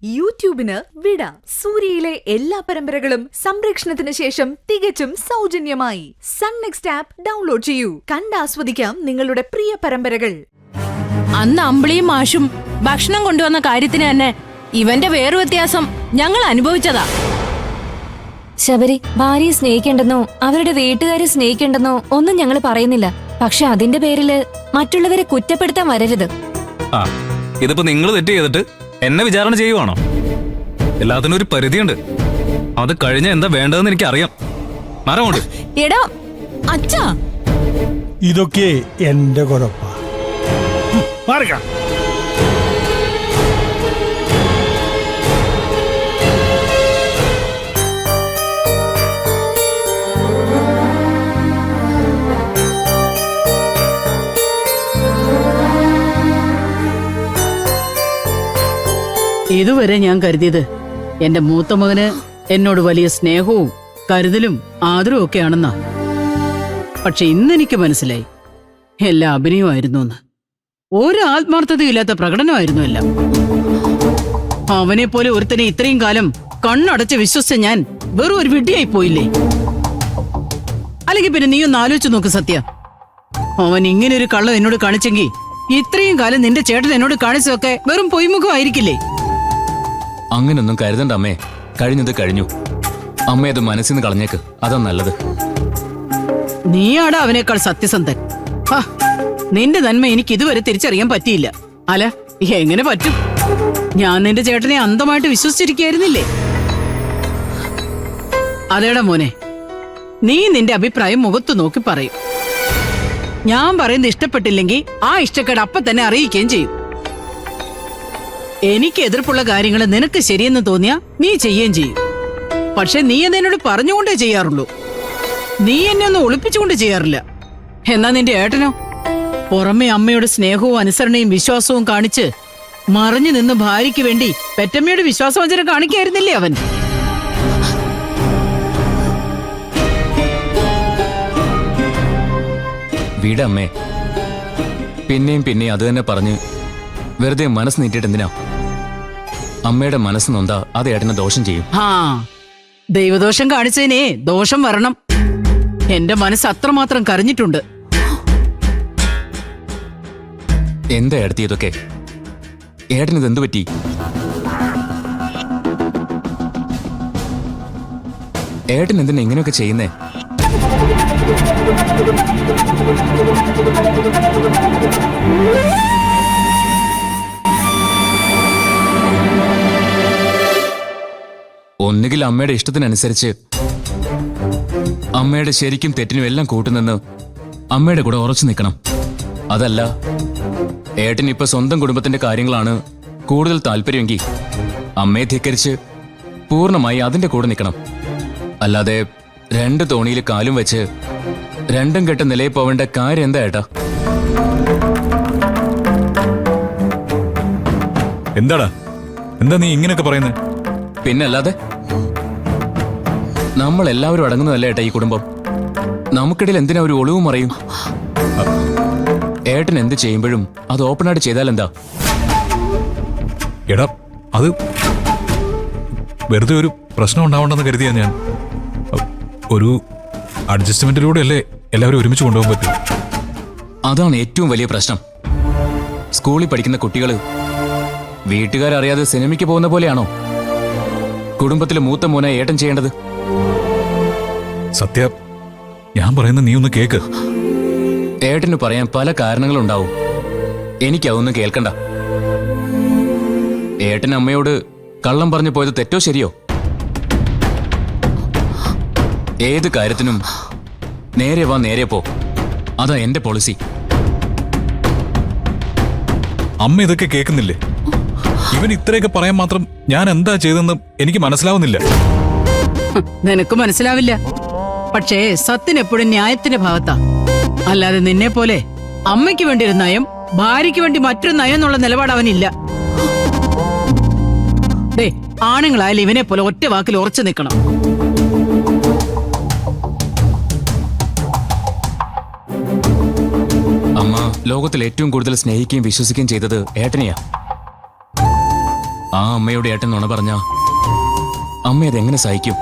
യൂട്യൂബിന് വിട. സൂര്യയിലെ എല്ലാ പരമ്പരകളും സംരക്ഷണത്തിന് ശേഷം തികച്ചും സൗജന്യമായി സൺ നെക്സ്റ്റ് ആപ്പ് ഡൗൺലോഡ് ചെയ്യൂ. കണ്ടാസ്വദിക്കാം നിങ്ങളുടെ പ്രിയ പരമ്പരകൾ. അന്ന് അമ്പിളിയും മാഷും ഭക്ഷണം കൊണ്ടുവന്ന കാര്യത്തിന് തന്നെ ഇവന്റെ വേറു വ്യത്യാസം ഞങ്ങൾ അനുഭവിച്ചതാ. ശബരി, ഭാര്യയെ സ്നേഹിക്കേണ്ടെന്നോ അവരുടെ വീട്ടുകാരെ സ്നേഹിക്കേണ്ടെന്നോ ഒന്നും ഞങ്ങൾ പറയുന്നില്ല. പക്ഷെ അതിന്റെ പേരില് മറ്റുള്ളവരെ കുറ്റപ്പെടുത്താൻ വരരുത്. ഇതിപ്പോ നിങ്ങൾ തെറ്റ് ചെയ്തിട്ട് എന്നെ വിചാരണ ചെയ്യുവാണോ? എല്ലാത്തിനും ഒരു പരിധിയുണ്ട്. അത് കഴിഞ്ഞ എന്താ വേണ്ടതെന്ന് എനിക്ക് അറിയാം. മരമുണ്ട്. എടാ അച്ഛാ, ഇതൊക്കെ എന്റെ കുഴപ്പ. ഇതുവരെ ഞാൻ കരുതിയത് എന്റെ മൂത്ത മകന് എന്നോട് വലിയ സ്നേഹവും കരുതലും ആദരവും ഒക്കെയാണെന്നാ. പക്ഷെ ഇന്നെനിക്ക് മനസ്സിലായി, എല്ലാം അഭിനയമായിരുന്നു എന്ന്. ഒരു ആത്മാർത്ഥതയില്ലാത്ത പ്രകടനമായിരുന്നു എല്ലാം. അവനെ പോലെ ഒരുത്തനെ ഇത്രയും കാലം കണ്ണടച്ച് വിശ്വസിച്ച ഞാൻ വെറും ഒരു വിഡ്ഢിയായി പോയില്ലേ? അല്ലെങ്കിൽ പിന്നെ നീ ഒന്ന് ആലോചിച്ചു നോക്ക് സത്യ. അവൻ ഇങ്ങനെ ഒരു കള്ളം എന്നോട് കാണിച്ചെങ്കിൽ ഇത്രയും കാലം നിന്റെ ചേട്ടൻ എന്നോട് കാണിച്ചതൊക്കെ വെറും പൊയ്മുഖമായിരിക്കില്ലേ? അങ്ങനൊന്നും കരുതണ്ട അമ്മേ. കഴിഞ്ഞത് കഴിഞ്ഞു. അമ്മ അത് മനസ്സിൽ നിന്ന് കളഞ്ഞേക്ക്. അതാ നല്ലത്. നീയാടാ അവനേക്കാൾ സത്യസന്ധൻ. നിന്റെ നന്മ എനിക്ക് ഇതുവരെ തിരിച്ചറിയാൻ പറ്റിയില്ല. അല്ല, എങ്ങനെ പറ്റും? ഞാൻ നിന്റെ ചേട്ടനെ അന്ധമായിട്ട് വിശ്വസിച്ചിരിക്കുകയായിരുന്നില്ലേ? അതേടാ മോനെ, നീ നിന്റെ അഭിപ്രായം മുഖത്തു നോക്കി പറയും. ഞാൻ പറയുന്നത് ഇഷ്ടപ്പെട്ടില്ലെങ്കിൽ ആ ഇഷ്ടക്കേട് അപ്പൊ തന്നെ അറിയിക്കുകയും ചെയ്യും. എനിക്ക് എതിർപ്പുള്ള കാര്യങ്ങൾ നിനക്ക് ശരിയെന്ന് തോന്നിയാ നീ ചെയ്യുകയും ചെയ്യും. പക്ഷെ നീ എന്നോട് പറഞ്ഞുകൊണ്ടേ ചെയ്യാറുള്ളൂ. നീ എന്നെ ഒന്നും ഒളിപ്പിച്ചുകൊണ്ട് ചെയ്യാറില്ല. എന്നാ നിന്റെ ഏട്ടനോ? പുറമെ അമ്മയുടെ സ്നേഹവും അനുസരണയും വിശ്വാസവും കാണിച്ച് മറഞ്ഞു നിന്ന് ഭാര്യയ്ക്ക് വേണ്ടി പെറ്റമ്മയുടെ വിശ്വാസവഞ്ചന കാണിക്കായിരുന്നില്ലേ അവൻ? വീടമ്മേ, പിന്നെയും പിന്നെയും അത് തന്നെ പറഞ്ഞ് വെറുതെ മനസ്സ് നീട്ടിയിട്ട് എന്തിനാ? അമ്മയുടെ മനസ്സ് നൊന്താ അത് ഏട്ടനെ ദോഷം ചെയ്യും. ദൈവദോഷം കാണിച്ചതിനേ ദോഷം വരണം. എന്റെ മനസ്സ് അത്രമാത്രം കരഞ്ഞിട്ടുണ്ട്. എന്താ ഏടത്തി ഇതൊക്കെ? ഏട്ടനിത് എന്തു പറ്റി? ഏട്ടൻ എന്തിനാ ഇങ്ങനെയൊക്കെ ചെയ്യുന്നേ? ഒന്നുകിൽ അമ്മയുടെ ഇഷ്ടത്തിനനുസരിച്ച് അമ്മയുടെ ശരിക്കും തെറ്റിനും എല്ലാം കൂട്ടുനിന്ന് അമ്മയുടെ കൂടെ ഉറച്ചു നിൽക്കണം. അതല്ല, ഏട്ടൻ ഇപ്പൊ സ്വന്തം കുടുംബത്തിന്റെ കാര്യങ്ങളാണ് കൂടുതൽ താല്പര്യമെങ്കിൽ അമ്മയെ ധിക്കരിച്ച് പൂർണ്ണമായി അതിന്റെ കൂടെ നിൽക്കണം. അല്ലാതെ രണ്ട് തോണിയിൽ കാലും വെച്ച് രണ്ടും കെട്ട നിലയിൽ പോവേണ്ട കാര്യം എന്താ ഏട്ടാ? എന്താടാ, എന്താ നീ ഇങ്ങനെയൊക്കെ പറയുന്നത്? പിന്നല്ലാതെ, നമ്മൾ എല്ലാവരും അടങ്ങുന്നതല്ലേ ഏട്ടാ ഈ കുടുംബം. നമുക്കിടയിൽ എന്തിനാ ഒരു ഒളിവും മറയും? ഏട്ടൻ എന്ത് ചെയ്യുമ്പോഴും അത് ഓപ്പണായിട്ട് ചെയ്താൽ എന്താ? എടാ, അത് വെറുതെ ഒരു പ്രശ്നം ഉണ്ടാവണ്ടെന്ന് കരുതിയാ ഞാൻ. ഒരു അഡ്ജസ്റ്റ്മെന്റിലൂടെ അല്ലേ എല്ലാവരും ഒരുമിച്ച് കൊണ്ടുപോകാൻ പറ്റും. അതാണ് ഏറ്റവും വലിയ പ്രശ്നം. സ്കൂളിൽ പഠിക്കുന്ന കുട്ടികള് വീട്ടുകാരറിയാതെ സിനിമയ്ക്ക് പോകുന്ന പോലെയാണോ കുടുംബത്തിലെ മൂത്ത മോനെ ഏട്ടൻ ചെയ്യേണ്ടത്? സത്യ, ഞാൻ പറയുന്നത് നീ ഒന്ന് കേക്ക്. ഏട്ടന് പറയാൻ പല കാരണങ്ങളുണ്ടാവും. എനിക്കതൊന്നും കേൾക്കണ്ട. ഏട്ടൻ അമ്മയോട് കള്ളം പറഞ്ഞു പോയത് തെറ്റോ ശരിയോ? ഏത് കാര്യത്തിനും നേരെ വാ നേരെ പോ. അതാ എന്റെ പോളിസി. അമ്മ ഇതൊക്കെ കേൾക്കുന്നില്ലേ? ഇവൻ ഇത്രയൊക്കെ പറയാൻ മാത്രം ഞാൻ എന്താ ചെയ്തെന്ന് എനിക്ക് മനസ്സിലാവുന്നില്ല. നിനക്ക് മനസ്സിലാവില്ല. പക്ഷേ സത്യൻ എപ്പോഴും ന്യായത്തിന്റെ ഭാഗത്താ. അല്ലാതെ നിന്നെ പോലെ അമ്മയ്ക്ക് വേണ്ടി ഒരു നയം, ഭാര്യയ്ക്ക് വേണ്ടി മറ്റൊരു നയം എന്നുള്ള നിലപാട് അവനില്ല. ആണുങ്ങളായാലും ഇവനെ പോലെ ഒറ്റ വാക്കിൽ ഉറച്ചു നിൽക്കണം. അമ്മ ലോകത്തിൽ ഏറ്റവും കൂടുതൽ സ്നേഹിക്കുകയും വിശ്വസിക്കുകയും ചെയ്തത് ഏട്ടനെയാ. ആ അമ്മയോട് ഏട്ടൻ നുണ പറഞ്ഞ അമ്മ അതെങ്ങനെ സഹിക്കും?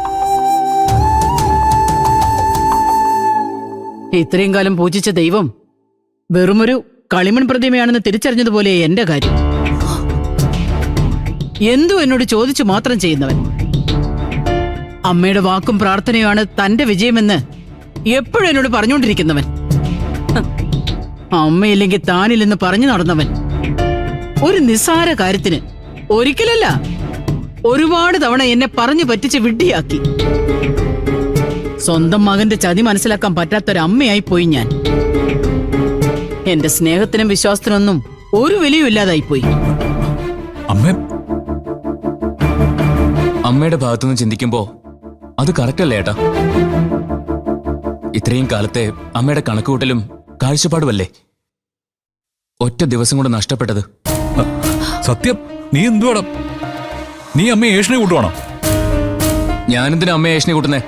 ഇത്രയും കാലം പൂജിച്ച ദൈവം വെറുമൊരു കളിമൺ പ്രതിമയാണെന്ന് തിരിച്ചറിഞ്ഞതുപോലെ എന്റെ കാര്യം. എന്തു എന്നോട് ചോദിച്ചു മാത്രം ചെയ്യുന്നവൻ. അമ്മയുടെ വാക്കും പ്രാർത്ഥനയുമാണ് തന്റെ വിജയമെന്ന് എപ്പോഴും എന്നോട് പറഞ്ഞുകൊണ്ടിരിക്കുന്നവൻ. അമ്മയില്ലെങ്കിൽ താനില്ലെന്ന് പറഞ്ഞു നടന്നവൻ. ഒരു നിസ്സാര കാര്യത്തിന് ഒരിക്കലല്ല, ഒരുപാട് തവണ എന്നെ പറഞ്ഞു പറ്റിച്ച് വിഡ്ഢിയാക്കി. സ്വന്തം മകന്റെ ചതി മനസ്സിലാക്കാൻ പറ്റാത്തൊരമ്മയായി പോയി ഞാൻ. എന്റെ സ്നേഹത്തിനും വിശ്വാസത്തിനൊന്നും ഒരു വിലയും ഇല്ലാതായിപ്പോയി. അമ്മയുടെ ഭാഗത്തുനിന്ന് ചിന്തിക്കുമ്പോ അത് കറക്റ്റ് അല്ലേ ഏട്ടാ? ഇത്രയും കാലത്തെ അമ്മയുടെ കണക്കുകൂട്ടലും കാഴ്ചപ്പാടുമല്ലേ ഒറ്റ ദിവസം കൊണ്ട് നഷ്ടപ്പെട്ടത്? സത്യം, നീ എന്തുവാടാ? നീ അമ്മയെ ഏഷണി കൂട്ടുവാണോ? ഞാനെന്തിനാ അമ്മയെ ഏഷണി കൂട്ടുന്നേ?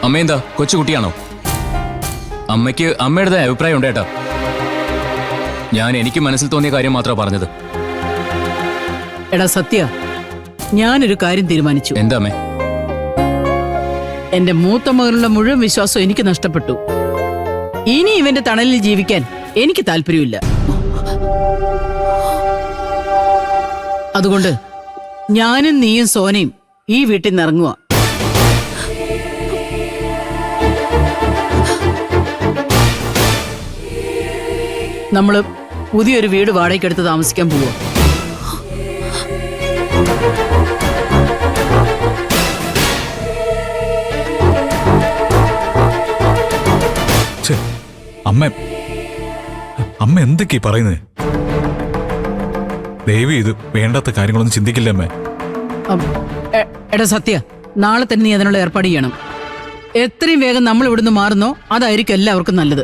അമ്മ എന്താ കൊച്ചുകുട്ടിയാണോ? അമ്മയ്ക്ക് അമ്മയുടേതായ അഭിപ്രായം ഉണ്ട് ഏട്ടാ. ഞാൻ എനിക്ക് മനസ്സിൽ തോന്നിയ കാര്യം മാത്രമാണ് പറഞ്ഞത്. എടാ സത്യ, ഞാനൊരു കാര്യം തീരുമാനിച്ചു. എന്താ അമ്മേ? എന്റെ മൂത്ത മകനുള്ള മുഴുവൻ വിശ്വാസം എനിക്ക് നഷ്ടപ്പെട്ടു. ഇനി ഇവന്റെ തണലിൽ ജീവിക്കാൻ എനിക്ക് താല്പര്യമില്ല. അതുകൊണ്ട് ഞാനും നീയും സോനയും ഈ വീട്ടിൽ നിന്ന് ഇറങ്ങുക. നമ്മള് പുതിയൊരു വീട് വാടകയ്ക്കെടുത്ത് താമസിക്കാൻ പോവുക. അമ്മ എന്തൊക്കെയാ പറയുന്നത്? ദേവി, ഇത് വേണ്ടാത്ത കാര്യങ്ങളൊന്നും ചിന്തിക്കില്ല അമ്മേ. എടാ സത്യ, നാളെ തന്നെ നീ അതിനുള്ള ഏർപ്പാട് ചെയ്യണം. എത്രയും വേഗം നമ്മൾ ഇവിടുന്ന് മാറുന്നോ അതായിരിക്കും എല്ലാവർക്കും നല്ലത്.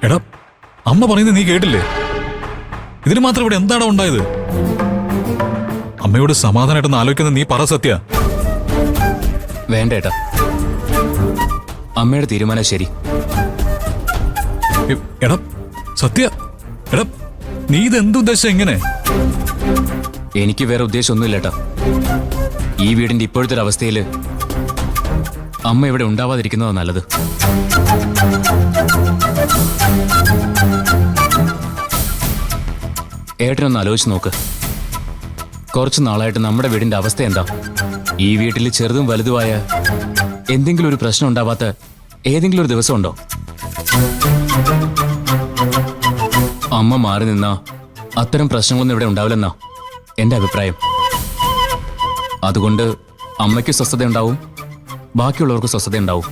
എടാ, അമ്മ പറയുന്നത് നീ കേട്ടില്ലേ? ഇതിന് മാത്രം ഇവിടെ എന്താണോ ഉണ്ടായത്? അമ്മയോട് സമാധാനമായിട്ടൊന്ന് ആലോചിക്കുന്നത് നീ പറ സത്യ. വേണ്ട ഏട്ടാ, അമ്മയുടെ തീരുമാനം ശരി. എടാ സത്യ, എടാ നീ ഇതെന്തുദ്ദേശം എങ്ങനെ? എനിക്ക് വേറെ ഉദ്ദേശമൊന്നുമില്ല ഏട്ടാ. ഈ വീടിന്റെ ഇപ്പോഴത്തെ ഒരു അവസ്ഥയിൽ അമ്മ ഇവിടെ ഉണ്ടാവാതിരിക്കുന്നതാണ് നല്ലത്. ഏട്ടനൊന്ന് ആലോചിച്ച് നോക്ക്. കുറച്ച് നാളായിട്ട് നമ്മുടെ വീടിന്റെ അവസ്ഥ എന്താ? ഈ വീട്ടിൽ ചെറുതും വലുതുമായ എന്തെങ്കിലും ഒരു പ്രശ്നം ഉണ്ടാവാത്ത ഏതെങ്കിലും ഒരു ദിവസം ഉണ്ടോ? അമ്മ മാറി നിന്നാ അത്തരം പ്രശ്നങ്ങളൊന്നും ഇവിടെ ഉണ്ടാവില്ലെന്നാ എന്റെ അഭിപ്രായം. അതുകൊണ്ട് അമ്മയ്ക്ക് സ്വസ്ഥത ഉണ്ടാവും, ബാക്കിയുള്ളവർക്ക് സ്വസ്ഥത ഉണ്ടാവും.